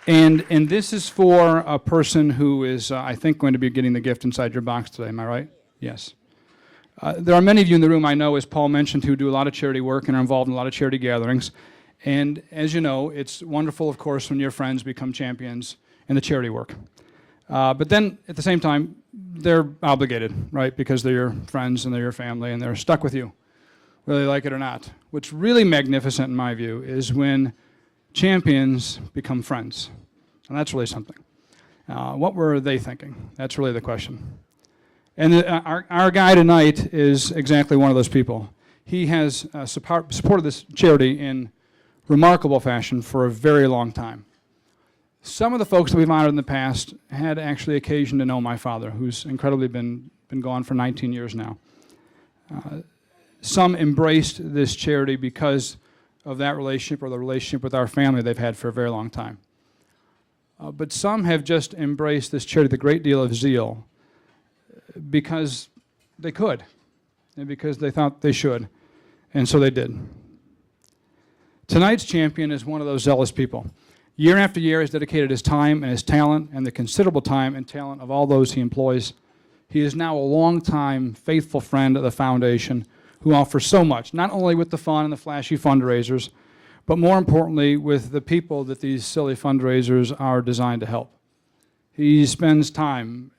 And this is for a person who is, I think, going to be getting the gift inside your box today. Am I right? Yes. There are many of you in the room, I know, as Paul mentioned, who do a lot of charity work and are involved in a lot of charity gatherings. And as you know, it's wonderful, of course, when your friends become champions in the charity work. But then, at the same time, they're obligated, right? Because they're your friends and they're your family and they're stuck with you, whether they like it or not. What's really magnificent, in my view, is when champions become friends. And that's really something. What were they thinking? That's really the question. And our guy tonight is exactly one of those people. He has supported this charity in remarkable fashion for a very long time. Some of the folks that we've honored in the past had actually occasion to know my father, who's incredibly been gone for 19 years now. Some embraced this charity because of that relationship or the relationship with our family they've had for a very long time. But some have just embraced this charity with a great deal of zeal because they could and because they thought they should, and so they did. Tonight's champion is one of those zealous people. Year after year, he's dedicated his time and his talent and the considerable time and talent of all those he employs. He is now a long-time faithful friend of the foundation who offers so much, not only with the fun and the flashy fundraisers, but more importantly, with the people that these silly fundraisers are designed to help. He spends time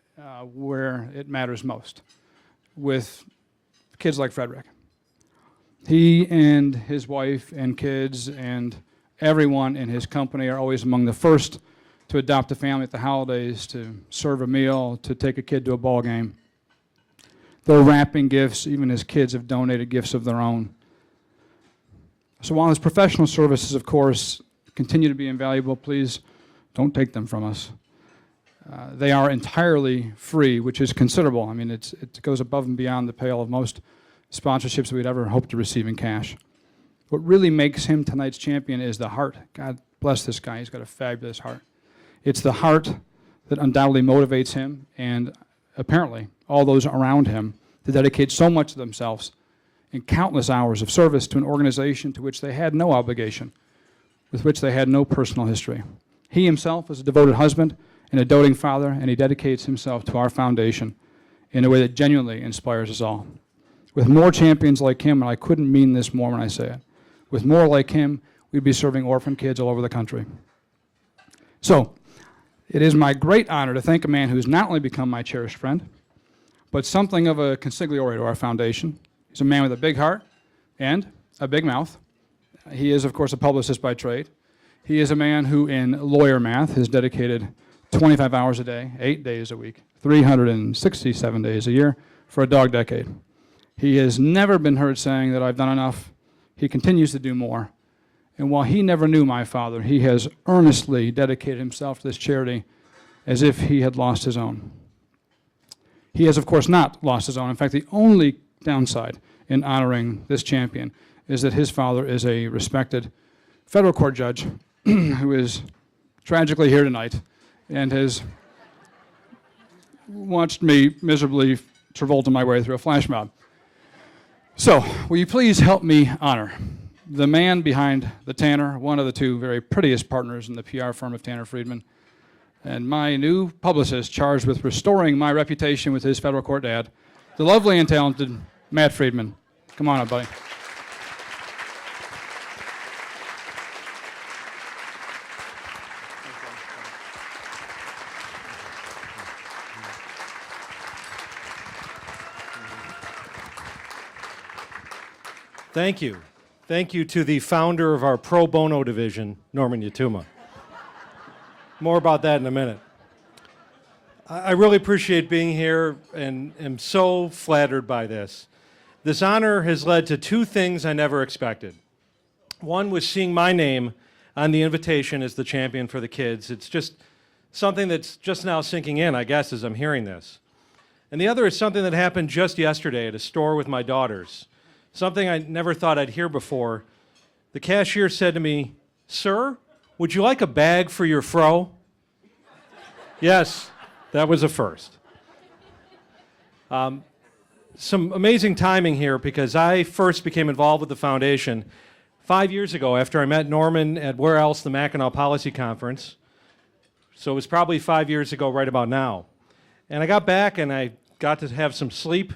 where it matters most, with kids like Frederick. He and his wife and kids and everyone in his company are always among the first to adopt a family at the holidays, to serve a meal, to take a kid to a ball game. They're wrapping gifts. Even his kids have donated gifts of their own. So while his professional services, of course, continue to be invaluable, please don't take them from us. They are entirely free, which is considerable. I mean, it goes above and beyond the pale of most sponsorships we'd ever hope to receive in cash. What really makes him tonight's champion is the heart. God bless this guy. He's got a fabulous heart. It's the heart that undoubtedly motivates him and apparently all those around him to dedicate so much of themselves in countless hours of service to an organization to which they had no obligation, with which they had no personal history. He himself is a devoted husband and a doting father, and he dedicates himself to our foundation in a way that genuinely inspires us all. With more champions like him, and I couldn't mean this more when I say it, with more like him, we'd be serving orphan kids all over the country. So, it is my great honor to thank a man who's not only become my cherished friend, but something of a consigliere to our foundation. He's a man with a big heart and a big mouth. He is, of course, a publicist by trade. He is a man who, in lawyer math, has dedicated 25 hours a day, 8 days a week, 367 days a year for a dog decade. He has never been heard saying that I've done enough. He continues to do more. And while he never knew my father, he has earnestly dedicated himself to this charity as if he had lost his own. He has, of course, not lost his own. In fact, the only downside in honoring this champion is that his father is a respected federal court judge who is tragically here tonight and has watched me miserably travolta my way through a flash mob. So, will you please help me honor the man behind the Tanner, one of the two very prettiest partners in the PR firm of Tanner Friedman, and my new publicist charged with restoring my reputation with his federal court dad, the lovely and talented Matt Friedman. Come on up, buddy. Thank you. Thank you to the founder of our pro bono division, Norman Yatooma. More about that in a minute. I really appreciate being here and am so flattered by this. This honor has led to two things I never expected. One was seeing my name on the invitation as the champion for the kids. It's just something that's just now sinking in, I guess, as I'm hearing this. And the other is something that happened just yesterday at a store with my daughters. Something I never thought I'd hear before. The cashier said to me, "Sir, would you like a bag for your fro?" Yes, that was a first. Some amazing timing here because I first became involved with the foundation 5 years ago after I met Norman at where else, the Mackinac Policy Conference. So it was probably 5 years ago, right about now. And I got back and I got to have some sleep.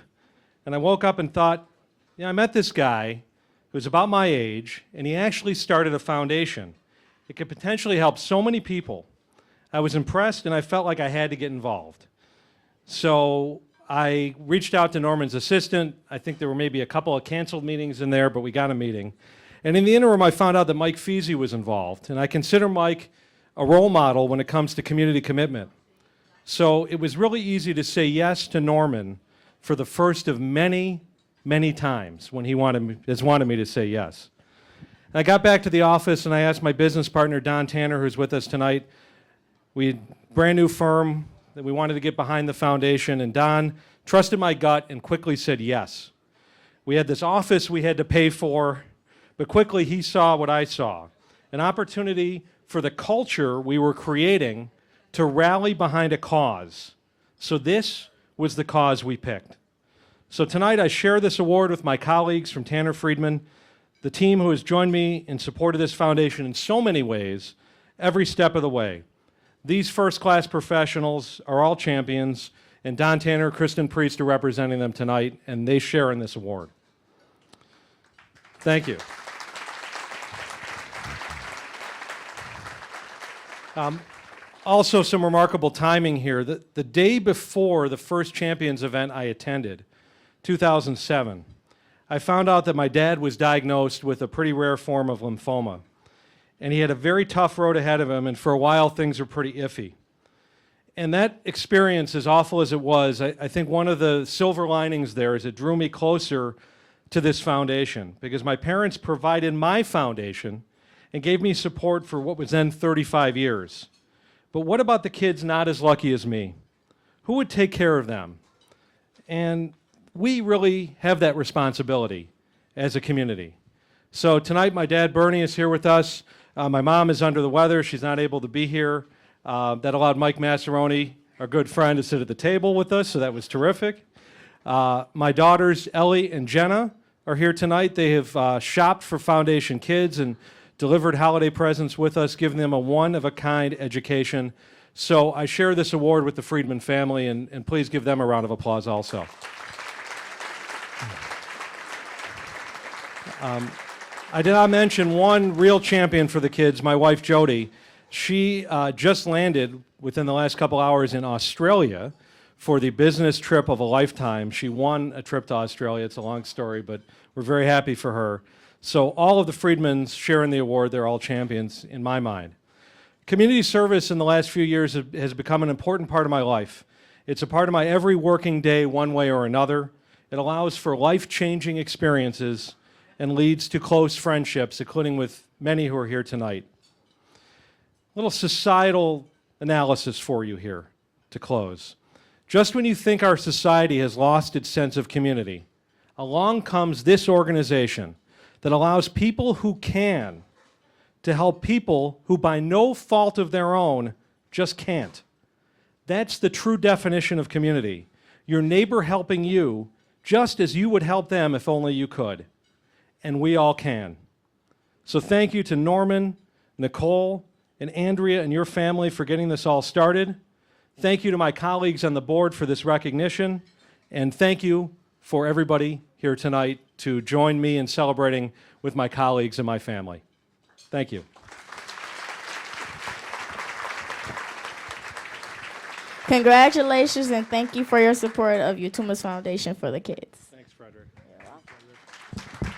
And I woke up and thought, I met this guy who was about my age, and he actually started a foundation. It could potentially help so many people. I was impressed, and I felt like I had to get involved. So I reached out to Norman's assistant. I think there were maybe a couple of canceled meetings in there, but we got a meeting. And in the interim, I found out that Mike Feasey was involved. And I consider Mike a role model when it comes to community commitment. So it was really easy to say yes to Norman for the first of many, many times when he has wanted me to say yes. And I got back to the office and I asked my business partner, Don Tanner, who's with us tonight. We had a brand new firm that we wanted to get behind the foundation, and Don trusted my gut and quickly said yes. We had this office we had to pay for, but quickly he saw what I saw, an opportunity for the culture we were creating to rally behind a cause. So this was the cause we picked. So tonight I share this award with my colleagues from Tanner Friedman, the team who has joined me in support of this foundation in so many ways, every step of the way. These first-class professionals are all champions, and Don Tanner, Kristen Priest are representing them tonight, and they share in this award. Thank you. Also, some remarkable timing here. The day before the first Champions event I attended, 2007, I found out that my dad was diagnosed with a pretty rare form of lymphoma. And he had a very tough road ahead of him, and for a while things were pretty iffy. And that experience, as awful as it was, I think one of the silver linings there is it drew me closer to this foundation, because my parents provided my foundation and gave me support for what was then 35 years. But what about the kids not as lucky as me? Who would take care of them? And we really have that responsibility as a community. So tonight my dad Bernie is here with us. My mom is under the weather. She's not able to be here. That allowed Mike Massaroni, our good friend, to sit at the table with us, so that was terrific. My daughters Ellie and Jenna are here tonight. They have shopped for Foundation Kids and delivered holiday presents with us, giving them a one-of-a-kind education. So I share this award with the Friedman family, and please give them a round of applause also. I did not mention one real champion for the kids, my wife Jody. She just landed within the last couple hours in Australia for the business trip of a lifetime. She won a trip to Australia. It's a long story, but we're very happy for her. So all of the Friedmans share in the award. They're all champions in my mind. Community service in the last few years has become an important part of my life. It's a part of my every working day, one way or another. It allows for life-changing experiences and leads to close friendships, including with many who are here tonight. A little societal analysis for you here to close. Just when you think our society has lost its sense of community, along comes this organization that allows people who can to help people who by no fault of their own just can't. That's the true definition of community. Your neighbor helping you just as you would help them if only you could. And we all can. So thank you to Norman, Nicole, and Andrea and your family for getting this all started. Thank you to my colleagues on the board for this recognition. And thank you for everybody here tonight to join me in celebrating with my colleagues and my family. Thank you. Congratulations, and thank you for your support of Yatooma's Foundation for the Kids. Thanks, Frederick. You're welcome.